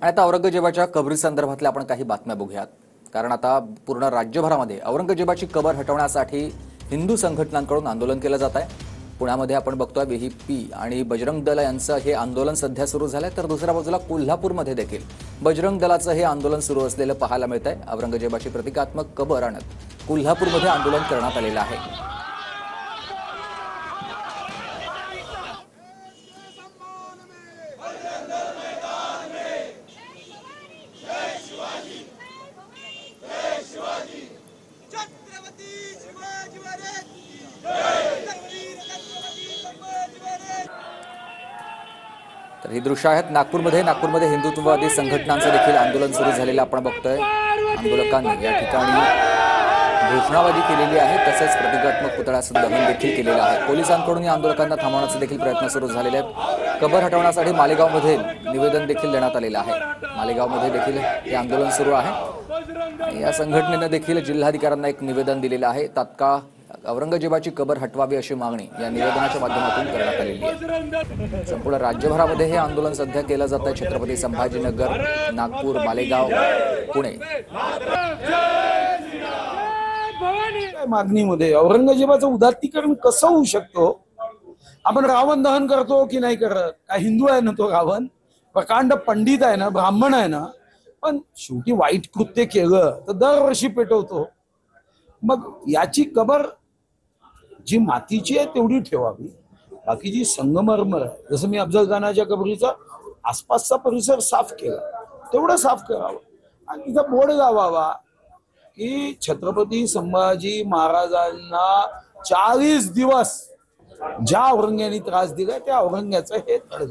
आणि आता औरंगजेबाच्या कबरीसंदर्भातल्या आपण काही बातम्या बघूयात। कारण आता पूर्ण राज्यभरामध्ये औरंगजेबाची कबर हटवण्यासाठी हिंदू संघटनांकडून आंदोलन केलं जात आहे। पुण्यामध्ये आपण बघतोय व्हीपी आणि बजरंग दल यांचं हे आंदोलन सध्या सुरू झालंय, तर दुसऱ्या बाजूला कोल्हापूरमध्ये देखील बजरंग दलाचं हे आंदोलन सुरू असलेलं पाहायला मिळतंय। औरंगजेबाची प्रतिकात्मक कबर आणत कोल्हापूरमध्ये आंदोलन करण्यात आलेलं आहे। तर ही दृश्य आहेत नागपूरमध्ये हिंदुत्ववादी संघटनांचं देखील आंदोलन सुरू झालेलं आपण बघतोय। आंदोलकांनी या ठिकाणी घोषणाबाजी केलेली आहे, तसेच प्रतिकात्मक पुतळ्याचं दहन देखील केलेलं आहे। पोलिसांकडून या आंदोलकांना थांबवण्याचे देखील प्रयत्न सुरू झालेले आहेत। कबर हटवण्यासाठी मालेगावमध्ये निवेदन देखील देण्यात आलेलं आहे। मालेगावमध्ये देखील हे आंदोलन सुरू आहे। या संघटनेने देखील जिल्हाधिकाऱ्यांना एक निवेदन दिलेलं आहे। तात्काळ औरंगजेबाची कबर हटवावी अशी मागणी या निवेदनाच्या माध्यमातून करण्यात आलेली आहे। संपूर्ण राज्यभरामध्ये हे आंदोलन सध्या केलं जात आहे। छत्रपती संभाजीनगर, नागपूर, मालेगाव, पुणे मागणीमध्ये औरंगजेबाचं उदात्तीकरण कसं होऊ शकतो? आपण रावण दहन करतो की नाही करत? काय हिंदू आहे ना तो रावण? प्रकांड पंडित आहे ना, ब्राह्मण आहे ना, पण शेवटी वाईट कृत्य केलं तर दरवर्षी पेटवतो। मग याची कबर जी मातीची आहे तेवढी ठेवावी, बाकी जी संगमरमर आहे, जसं मी अफजल खानाच्या कबरीचा आसपासचा परिसर साफ केला तेवढं साफ करावं आणि तिथं बोर्ड लावावा की छत्रपती संभाजी महाराजांना 40 दिवस ज्या औरंग्याने त्रास दिला त्या औरंग्याचं हे तळग